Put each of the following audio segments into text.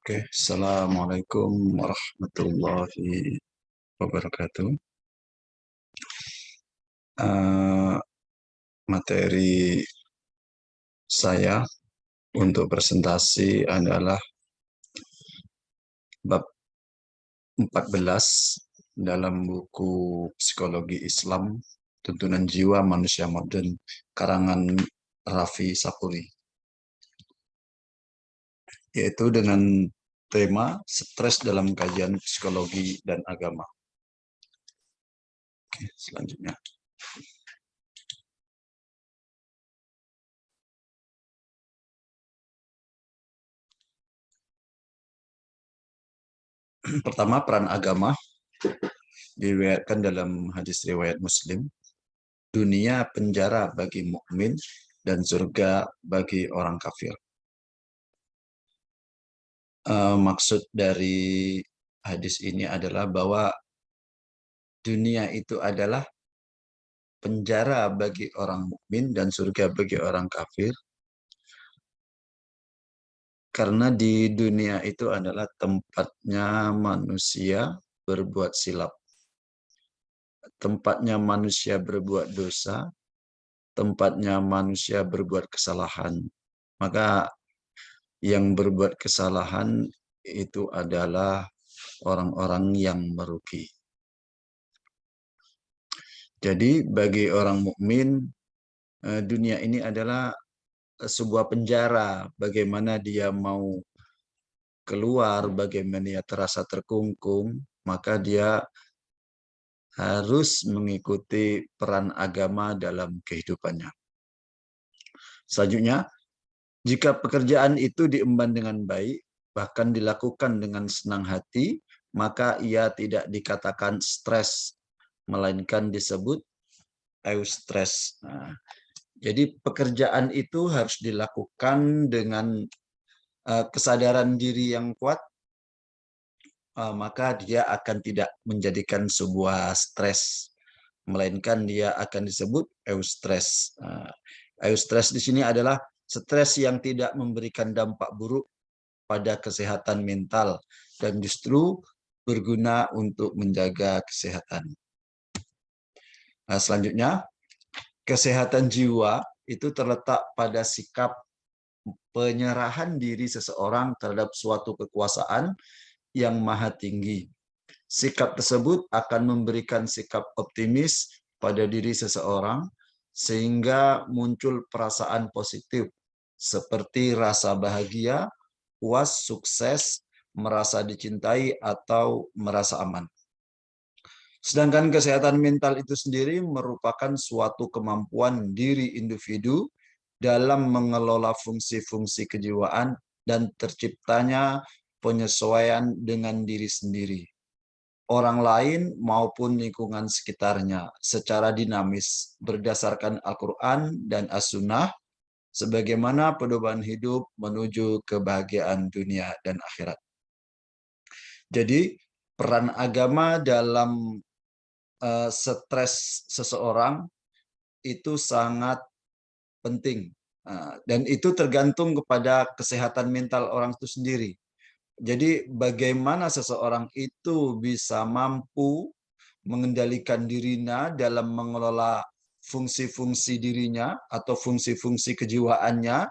Oke, Assalamualaikum warahmatullahi wabarakatuh. Eh, Materi saya untuk presentasi adalah bab 14 dalam buku Psikologi Islam, Tuntunan Jiwa Manusia Modern, karangan Raffi Sapuri, yaitu dengan tema stres dalam kajian psikologi dan agama. Oke, selanjutnya. Pertama, peran agama diriwayatkan dalam hadis riwayat Muslim. Dunia penjara bagi mukmin dan surga bagi orang kafir. Maksud dari hadis ini adalah bahwa dunia itu adalah penjara bagi orang mukmin dan surga bagi orang kafir. Karena di dunia itu adalah tempatnya manusia berbuat silap. Tempatnya manusia berbuat dosa, tempatnya manusia berbuat kesalahan. Maka yang berbuat kesalahan itu adalah orang-orang yang merugi. Jadi bagi orang mukmin, dunia ini adalah sebuah penjara. Bagaimana dia mau keluar, bagaimana dia terasa terkungkung, maka dia harus mengikuti peran agama dalam kehidupannya. Selanjutnya, jika pekerjaan itu diemban dengan baik, bahkan dilakukan dengan senang hati, maka ia tidak dikatakan stres, melainkan disebut eustress. Nah, jadi pekerjaan itu harus dilakukan dengan kesadaran diri yang kuat, maka dia akan tidak menjadikan sebuah stres, melainkan dia akan disebut eustress. Eustress di sini adalah stres yang tidak memberikan dampak buruk pada kesehatan mental dan justru berguna untuk menjaga kesehatan. Nah, selanjutnya, kesehatan jiwa itu terletak pada sikap penyerahan diri seseorang terhadap suatu kekuasaan yang maha tinggi. Sikap tersebut akan memberikan sikap optimis pada diri seseorang sehingga muncul perasaan positif seperti rasa bahagia, puas, sukses, merasa dicintai, atau merasa aman. Sedangkan kesehatan mental itu sendiri merupakan suatu kemampuan diri individu dalam mengelola fungsi-fungsi kejiwaan dan terciptanya penyesuaian dengan diri sendiri, orang lain maupun lingkungan sekitarnya secara dinamis berdasarkan Al-Quran dan As-Sunnah sebagaimana pedoman hidup menuju kebahagiaan dunia dan akhirat. Jadi peran agama dalam stres seseorang itu sangat penting. Dan itu tergantung kepada kesehatan mental orang itu sendiri. Jadi bagaimana seseorang itu bisa mampu mengendalikan dirinya dalam mengelola fungsi-fungsi dirinya atau fungsi-fungsi kejiwaannya,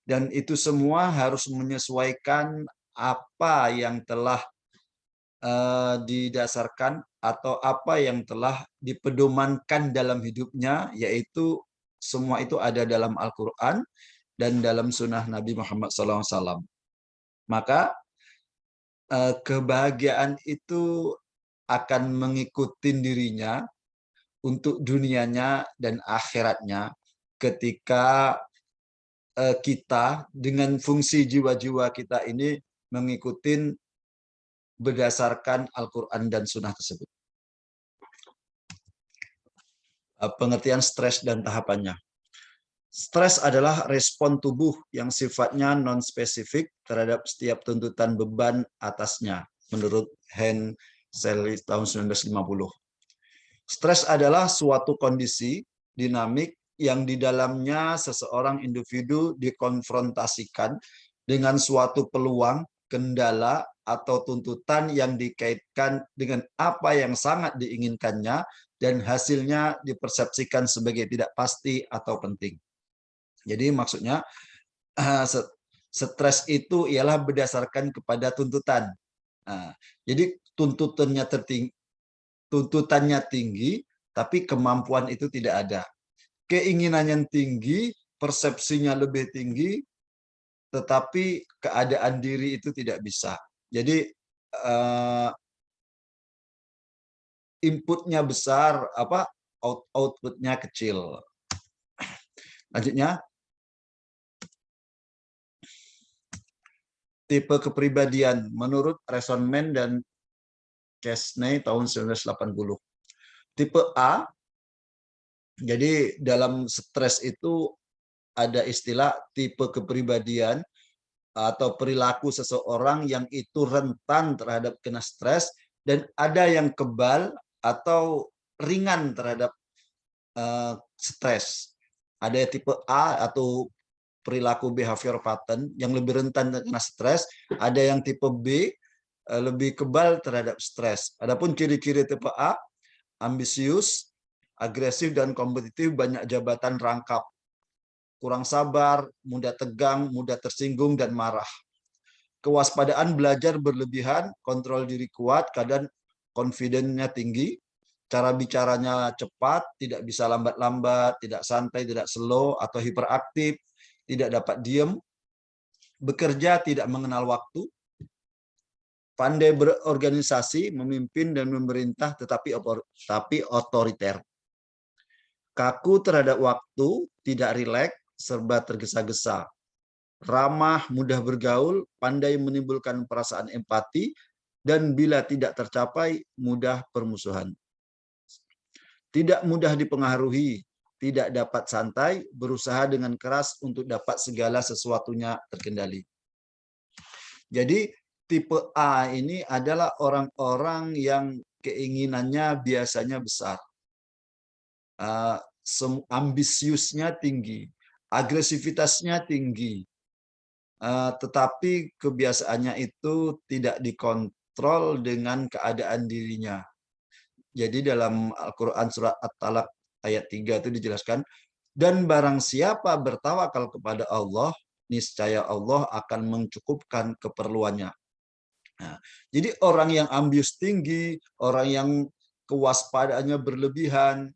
dan itu semua harus menyesuaikan apa yang telah didasarkan atau apa yang telah dipedomankan dalam hidupnya, yaitu semua itu ada dalam Al-Quran dan dalam sunnah Nabi Muhammad SAW. Maka kebahagiaan itu akan mengikuti dirinya untuk dunianya dan akhiratnya ketika kita dengan fungsi jiwa-jiwa kita ini mengikuti berdasarkan Al-Quran dan Sunnah tersebut. Pengertian stres dan tahapannya. Stres adalah respon tubuh yang sifatnya non-spesifik terhadap setiap tuntutan beban atasnya, menurut Hans Selye tahun 1950. Stres adalah suatu kondisi dinamik yang di dalamnya seseorang individu dikonfrontasikan dengan suatu peluang kendala atau tuntutan yang dikaitkan dengan apa yang sangat diinginkannya dan hasilnya dipersepsikan sebagai tidak pasti atau penting. Jadi maksudnya stres itu ialah berdasarkan kepada tuntutan. Nah, jadi tuntutannya tinggi, tapi kemampuan itu tidak ada. Keinginannya tinggi, persepsinya lebih tinggi, tetapi keadaan diri itu tidak bisa. Jadi inputnya besar, outputnya kecil. Lanjutnya, tipe kepribadian menurut Resonman dan Chesney tahun 1980. Tipe A, jadi dalam stres itu ada istilah tipe kepribadian atau perilaku seseorang yang itu rentan terhadap kena stres, dan ada yang kebal atau ringan terhadap stres. Ada tipe A atau perilaku behavior pattern yang lebih rentan kena stres, ada yang tipe B lebih kebal terhadap stres. Adapun ciri-ciri tipe A, ambisius, agresif dan kompetitif, banyak jabatan rangkap, kurang sabar, mudah tegang, mudah tersinggung dan marah. Kewaspadaan belajar berlebihan, kontrol diri kuat, kadang confidence-nya tinggi, cara bicaranya cepat, tidak bisa lambat-lambat, tidak santai, tidak slow atau hiperaktif, tidak dapat diam, bekerja tidak mengenal waktu, pandai berorganisasi, memimpin dan memerintah tetapi otoriter. Kaku terhadap waktu, tidak rileks, serba tergesa-gesa. Ramah, mudah bergaul, pandai menimbulkan perasaan empati, dan bila tidak tercapai, mudah permusuhan. Tidak mudah dipengaruhi, tidak dapat santai, berusaha dengan keras untuk dapat segala sesuatunya terkendali. Jadi tipe A ini adalah orang-orang yang keinginannya biasanya besar. Ambisiusnya tinggi, agresivitasnya tinggi, tetapi kebiasaannya itu tidak dikontrol dengan keadaan dirinya. Jadi dalam Al-Quran surat At-Talaq ayat 3 itu dijelaskan, dan barang siapa bertawakal kepada Allah, niscaya Allah akan mencukupkan keperluannya. Nah, jadi orang yang ambius tinggi, orang yang kewaspadaannya berlebihan,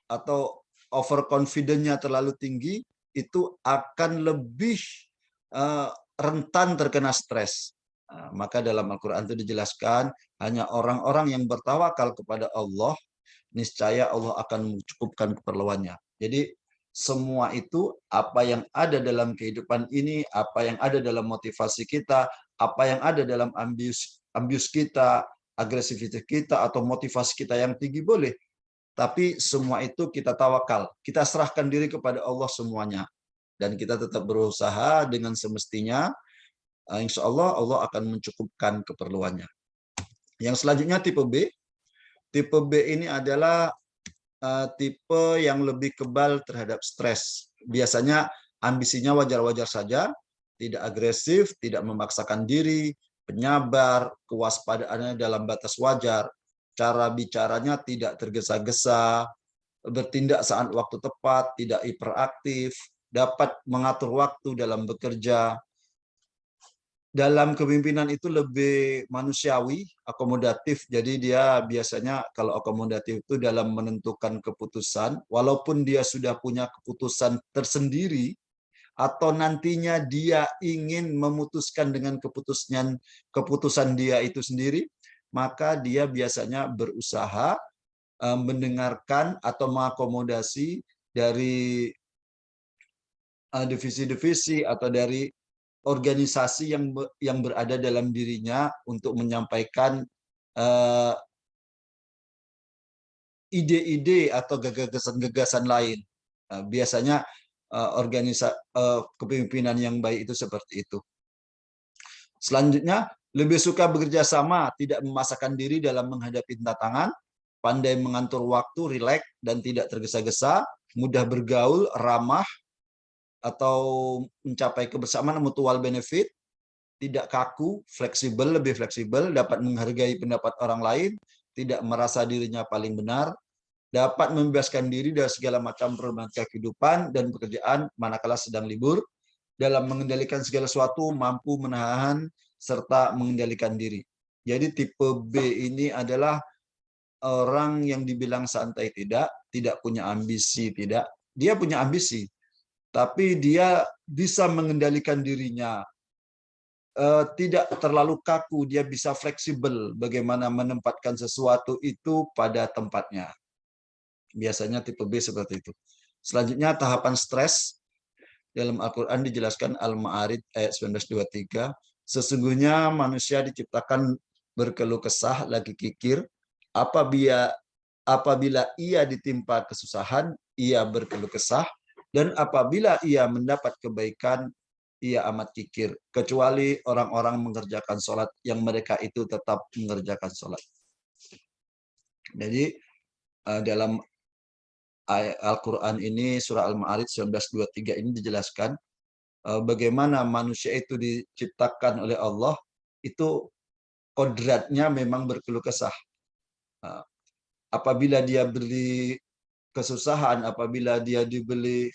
atau overconfidence-nya terlalu tinggi, itu akan lebih rentan terkena stres. Nah, maka dalam Al-Quran itu dijelaskan, hanya orang-orang yang bertawakal kepada Allah, niscaya Allah akan mencukupkan keperluannya. Jadi semua itu, apa yang ada dalam kehidupan ini, apa yang ada dalam motivasi kita, apa yang ada dalam ambius kita, agresivitas kita, atau motivasi kita yang tinggi boleh. Tapi semua itu kita tawakal. Kita serahkan diri kepada Allah semuanya. Dan kita tetap berusaha dengan semestinya. Insya Allah, Allah akan mencukupkan keperluannya. Yang selanjutnya tipe B. Tipe B ini adalah tipe yang lebih kebal terhadap stres. Biasanya ambisinya wajar-wajar saja, tidak agresif, tidak memaksakan diri, penyabar, kewaspadaannya dalam batas wajar, cara bicaranya tidak tergesa-gesa, bertindak saat waktu tepat, tidak hiperaktif, dapat mengatur waktu dalam bekerja. Dalam kepemimpinan itu lebih manusiawi, akomodatif. Jadi dia biasanya kalau akomodatif itu dalam menentukan keputusan, walaupun dia sudah punya keputusan tersendiri, atau nantinya dia ingin memutuskan dengan keputusan dia itu sendiri, maka dia biasanya berusaha mendengarkan atau mengakomodasi dari divisi-divisi atau dari organisasi yang berada dalam dirinya untuk menyampaikan ide-ide atau gagasan-gagasan lain. Biasanya kepemimpinan yang baik itu seperti itu. Selanjutnya, lebih suka bekerja sama, tidak memaksakan diri dalam menghadapi tantangan, pandai mengatur waktu, rileks dan tidak tergesa-gesa, mudah bergaul, ramah, atau mencapai kebersamaan mutual benefit, tidak kaku, fleksibel, lebih fleksibel, dapat menghargai pendapat orang lain, tidak merasa dirinya paling benar, dapat membebaskan diri dari segala macam problematika kehidupan dan pekerjaan manakala sedang libur, dalam mengendalikan segala sesuatu, mampu menahan serta mengendalikan diri. Jadi tipe B ini adalah orang yang dibilang santai tidak punya ambisi tidak. Dia punya ambisi, tapi dia bisa mengendalikan dirinya, tidak terlalu kaku, dia bisa fleksibel bagaimana menempatkan sesuatu itu pada tempatnya. Biasanya tipe B seperti itu. Selanjutnya tahapan stres. Dalam Al-Quran dijelaskan Al-Ma'arij ayat 1923, sesungguhnya manusia diciptakan berkeluh kesah, lagi kikir, apabila ia ditimpa kesusahan, ia berkeluh kesah, dan apabila ia mendapat kebaikan, ia amat kikir, kecuali orang-orang mengerjakan sholat, yang mereka itu tetap mengerjakan sholat. Jadi dalam Al-Quran ini, surah Al-Ma'arij 1923 ini dijelaskan bagaimana manusia itu diciptakan oleh Allah, itu kodratnya memang berkeluh kesah. Apabila dia beri kesusahan, apabila dia dibeli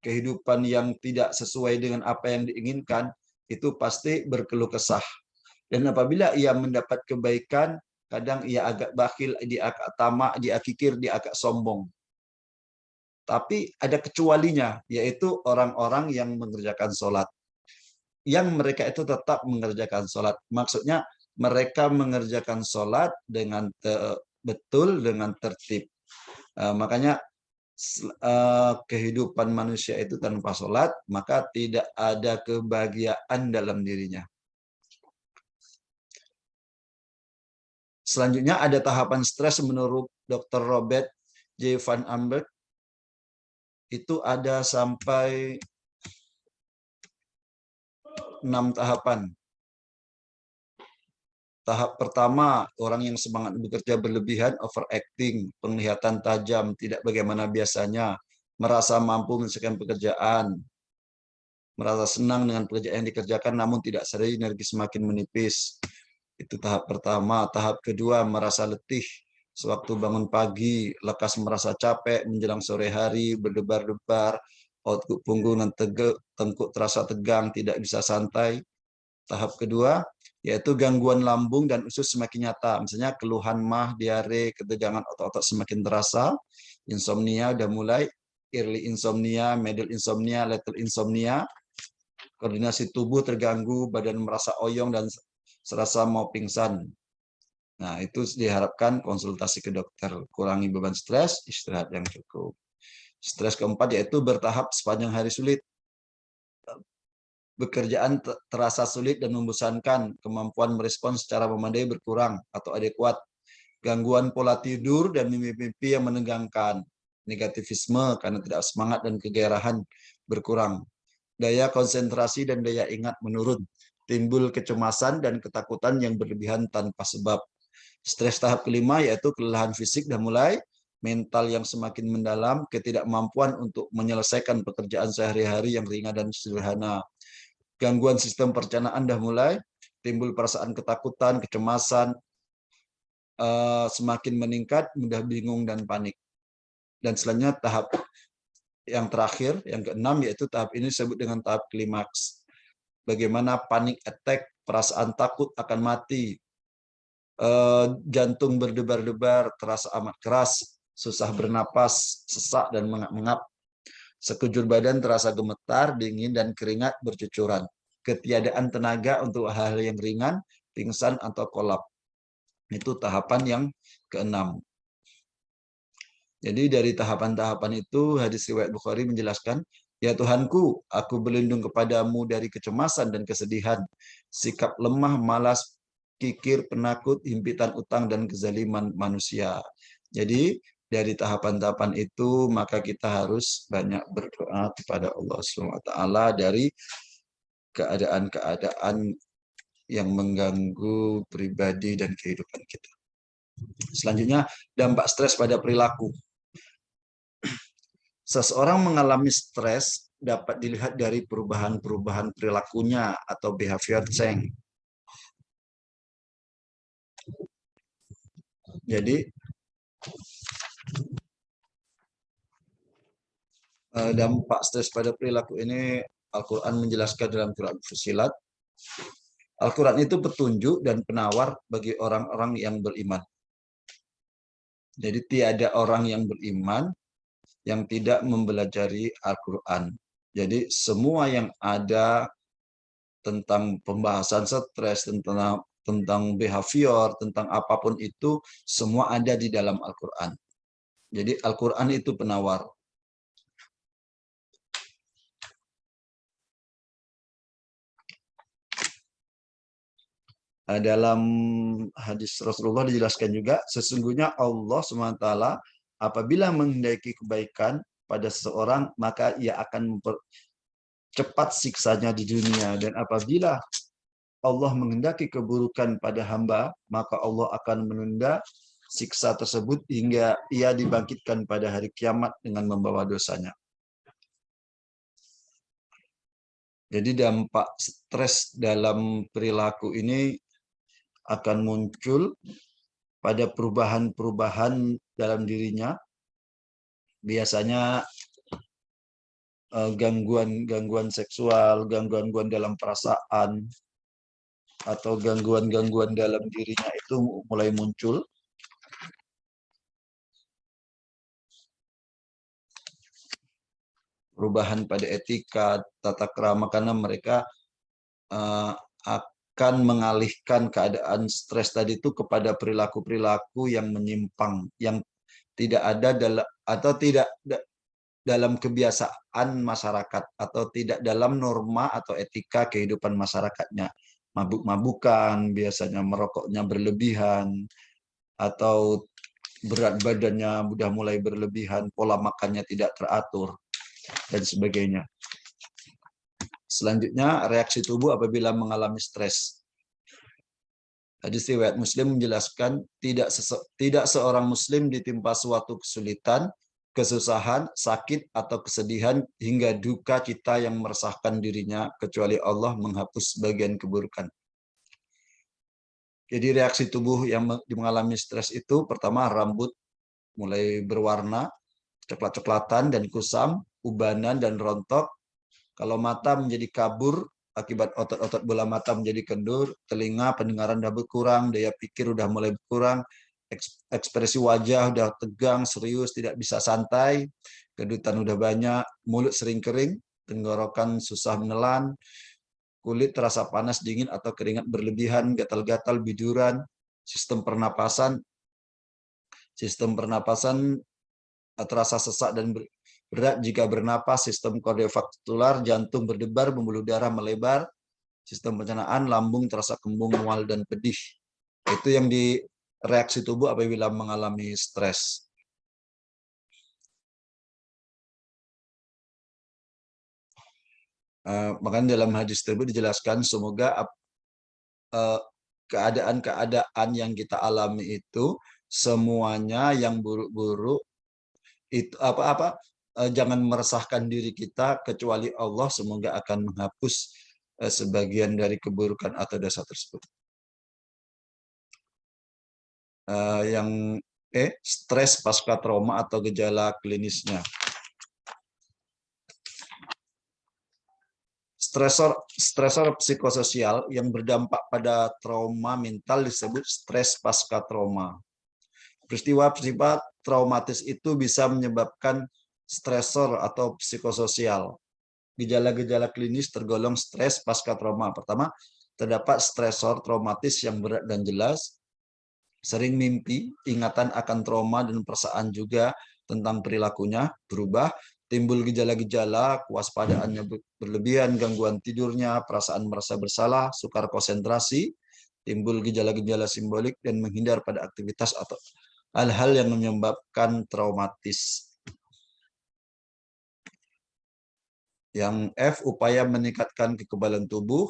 kehidupan yang tidak sesuai dengan apa yang diinginkan, itu pasti berkeluh kesah. Dan apabila ia mendapat kebaikan, kadang ia agak bakhil, dia agak tamak, dia kikir, dia agak sombong. Tapi ada kecualinya, yaitu orang-orang yang mengerjakan sholat. Yang mereka itu tetap mengerjakan sholat. Maksudnya mereka mengerjakan sholat dengan betul, dengan tertib. Makanya kehidupan manusia itu tanpa sholat, maka tidak ada kebahagiaan dalam dirinya. Selanjutnya ada tahapan stres menurut Dr. Robert J. Van Amberg. Itu ada sampai 6 tahapan. Tahap pertama, orang yang semangat bekerja berlebihan, overacting, penglihatan tajam, tidak bagaimana biasanya, merasa mampu menyelesaikan pekerjaan, merasa senang dengan pekerjaan yang dikerjakan, namun tidak sadar energi semakin menipis. Itu tahap pertama. Tahap kedua, merasa letih sewaktu bangun pagi, lekas merasa capek menjelang sore hari, berdebar-debar, otot punggung dan tengkuk terasa tegang, tidak bisa santai. Tahap kedua, yaitu gangguan lambung dan usus semakin nyata. Misalnya keluhan mah, diare, ketegangan otot-otot semakin terasa, insomnia udah mulai, early insomnia, middle insomnia, late insomnia, koordinasi tubuh terganggu, badan merasa oyong dan serasa mau pingsan. Nah, itu diharapkan konsultasi ke dokter. Kurangi beban stres, istirahat yang cukup. Stres keempat yaitu bertahap sepanjang hari sulit. Pekerjaan terasa sulit dan membosankan, kemampuan merespon secara memadai berkurang atau adekuat. Gangguan pola tidur dan mimpi-mimpi yang menegangkan. Negativisme karena tidak semangat dan kegairahan berkurang. Daya konsentrasi dan daya ingat menurun. Timbul kecemasan dan ketakutan yang berlebihan tanpa sebab. Stres tahap kelima yaitu kelelahan fisik dan mulai, mental yang semakin mendalam, ketidakmampuan untuk menyelesaikan pekerjaan sehari-hari yang ringan dan sederhana. Gangguan sistem pencernaan dah mulai, timbul perasaan ketakutan, kecemasan, semakin meningkat, mudah bingung dan panik. Dan selanjutnya tahap yang terakhir, yang keenam, yaitu tahap ini disebut dengan tahap klimaks. Bagaimana panik attack, perasaan takut akan mati, jantung berdebar-debar, terasa amat keras, susah bernapas, sesak dan mengap-mengap. Sekujur badan terasa gemetar, dingin dan keringat bercucuran. Ketiadaan tenaga untuk hal-hal yang ringan, pingsan atau kolap. Itu tahapan yang keenam. Jadi dari tahapan-tahapan itu hadis riwayat Bukhari menjelaskan, ya Tuhanku, aku berlindung kepadamu dari kecemasan dan kesedihan, sikap lemah, malas, kikir, penakut, himpitan utang, dan kezaliman manusia. Jadi dari tahapan-tahapan itu maka kita harus banyak berdoa kepada Allah SWT dari keadaan-keadaan yang mengganggu pribadi dan kehidupan kita. Selanjutnya, dampak stres pada perilaku. Seseorang mengalami stres dapat dilihat dari perubahan-perubahan perilakunya atau behavior change. Jadi dampak stres pada perilaku ini Al-Quran menjelaskan dalam Quran Fusilat. Al-Quran itu petunjuk dan penawar bagi orang-orang yang beriman. Jadi tiada orang yang beriman yang tidak mempelajari Al-Quran. Jadi semua yang ada tentang pembahasan stres, tentang behavior, tentang apapun itu, semua ada di dalam Al-Quran. Jadi Al-Quran itu penawar. Dalam hadis Rasulullah dijelaskan juga, sesungguhnya Allah SWT apabila menghendaki kebaikan pada seseorang, maka ia akan mempercepat siksanya di dunia. Dan apabila Allah menghendaki keburukan pada hamba, maka Allah akan menunda siksa tersebut hingga ia dibangkitkan pada hari kiamat dengan membawa dosanya. Jadi dampak stres dalam perilaku ini akan muncul pada perubahan-perubahan dalam dirinya. Biasanya gangguan seksual, gangguan dalam perasaan, atau gangguan-gangguan dalam dirinya itu mulai muncul. Perubahan pada etika, tata krama, karena mereka akan mengalihkan keadaan stres tadi itu kepada perilaku-perilaku yang menyimpang, yang tidak ada tidak dalam kebiasaan masyarakat atau tidak dalam norma atau etika kehidupan masyarakatnya. Mabuk-mabukan, biasanya merokoknya berlebihan, atau berat badannya sudah mulai berlebihan, pola makannya tidak teratur, dan sebagainya. Selanjutnya, reaksi tubuh apabila mengalami stres. Hadis riwayat Muslim menjelaskan tidak seorang Muslim ditimpa suatu kesulitan, kesusahan, sakit, atau kesedihan hingga duka cita yang meresahkan dirinya kecuali Allah menghapus bagian keburukan. Jadi reaksi tubuh yang mengalami stres itu pertama rambut mulai berwarna coklat-coklatan dan kusam, ubanan dan rontok. Kalau mata menjadi kabur akibat otot-otot bola mata menjadi kendur, telinga pendengaran udah berkurang, daya pikir udah mulai berkurang, ekspresi wajah udah tegang, serius, tidak bisa santai, kedutan udah banyak, mulut sering kering, tenggorokan susah menelan, kulit terasa panas, dingin atau keringat berlebihan, gatal-gatal, biduran, sistem pernapasan terasa sesak dan berat jika bernapas, sistem kardiovaskular, jantung berdebar, pembuluh darah melebar, sistem pencernaan, lambung terasa kembung, mual, dan pedih. Itu yang di reaksi tubuh apabila mengalami stres. Makanya dalam hadis tersebut dijelaskan semoga keadaan-keadaan yang kita alami itu semuanya yang buruk-buruk itu jangan meresahkan diri kita kecuali Allah semoga akan menghapus sebagian dari keburukan atau dosa tersebut. Yang stres pasca trauma atau gejala klinisnya. Stresor psikososial yang berdampak pada trauma mental disebut stres pasca trauma. Peristiwa-peristiwa traumatis itu bisa menyebabkan stresor atau psikososial. Gejala-gejala klinis tergolong stres pasca trauma. Pertama, terdapat stresor traumatis yang berat dan jelas, sering mimpi, ingatan akan trauma dan perasaan juga tentang perilakunya berubah, timbul gejala-gejala, kewaspadaannya berlebihan, gangguan tidurnya, perasaan merasa bersalah, sukar konsentrasi, timbul gejala-gejala simbolik dan menghindar pada aktivitas atau hal-hal yang menyebabkan traumatis. Yang F, upaya meningkatkan kekebalan tubuh.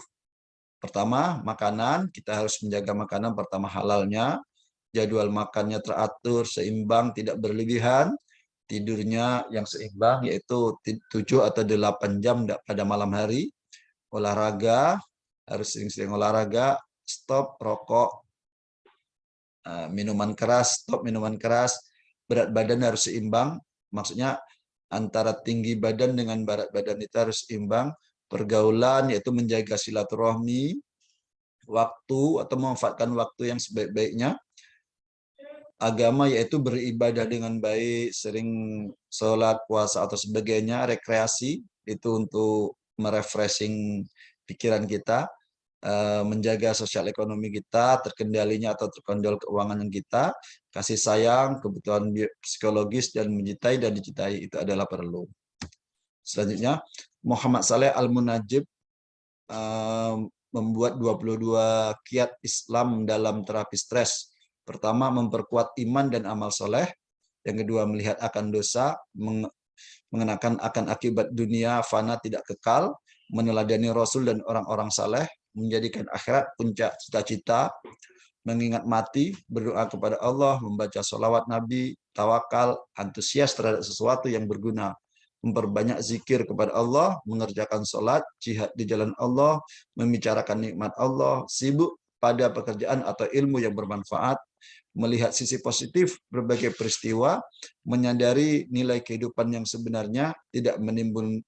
Pertama, makanan. Kita harus menjaga makanan pertama halalnya. Jadwal makannya teratur, seimbang, tidak berlebihan. tidurnya yang seimbang, yaitu 7 atau 8 jam pada malam hari. Olahraga, harus sering-sering olahraga, stop rokok, minuman keras, stop minuman keras. Berat badan harus seimbang, maksudnya antara tinggi badan dengan berat badan itu harus seimbang. Pergaulan, yaitu menjaga silaturahmi, waktu atau memanfaatkan waktu yang sebaik-baiknya. Agama, yaitu beribadah dengan baik, sering sholat, puasa atau sebagainya. Rekreasi, itu untuk merefreshing pikiran kita, menjaga sosial ekonomi kita, terkendalinya atau terkendali keuangan kita. Kasih sayang, kebutuhan psikologis, dan mencintai dan dicintai itu adalah perlu. Selanjutnya, Muhammad Saleh Al-Munajib membuat 22 kiat Islam dalam terapi stres. Pertama, memperkuat iman dan amal soleh. Yang kedua, melihat akan dosa, mengenakan akan akibat dunia fana tidak kekal, meneladani Rasul dan orang-orang saleh, menjadikan akhirat puncak cita-cita, mengingat mati, berdoa kepada Allah, membaca sholawat Nabi, tawakal, antusias terhadap sesuatu yang berguna, memperbanyak zikir kepada Allah, mengerjakan sholat, jihad di jalan Allah, membicarakan nikmat Allah, sibuk pada pekerjaan atau ilmu yang bermanfaat, melihat sisi positif berbagai peristiwa, menyadari nilai kehidupan yang sebenarnya, tidak menimbun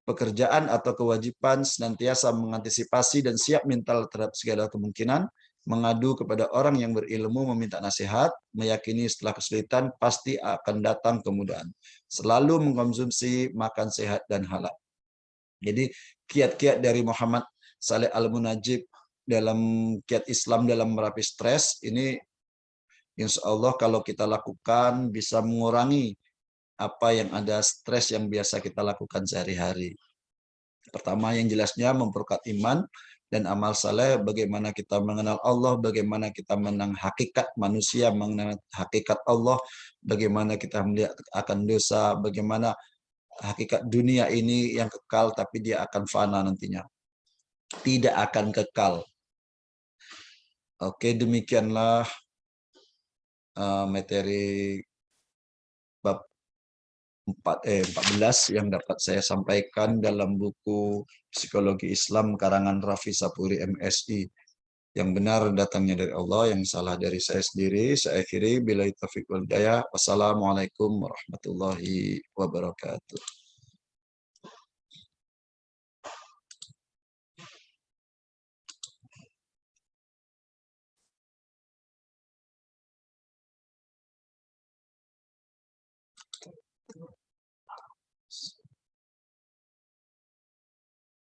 pekerjaan atau kewajiban, senantiasa mengantisipasi dan siap mental terhadap segala kemungkinan, mengadu kepada orang yang berilmu, meminta nasihat, meyakini setelah kesulitan pasti akan datang kemudahan, selalu mengkonsumsi makan sehat dan halal. Jadi kiat-kiat dari Muhammad Saleh Al-Munajib dalam kiat Islam dalam merapi stres ini, insya Allah kalau kita lakukan bisa mengurangi apa yang ada stres yang biasa kita lakukan sehari-hari. Pertama, yang jelasnya memperkuat iman dan amal saleh, bagaimana kita mengenal Allah, bagaimana kita mengenal hakikat manusia, mengenal hakikat Allah, bagaimana kita melihat akan dosa, bagaimana hakikat dunia ini yang kekal tapi dia akan fana nantinya, tidak akan kekal. Oke, demikianlah materi bab 14 yang dapat saya sampaikan dalam buku Psikologi Islam karangan Raffi Sapuri MSI. Yang benar datangnya dari Allah, yang salah dari saya sendiri. Saya akhiri, billahi taufiq wal hidayah. Wassalamualaikum warahmatullahi wabarakatuh.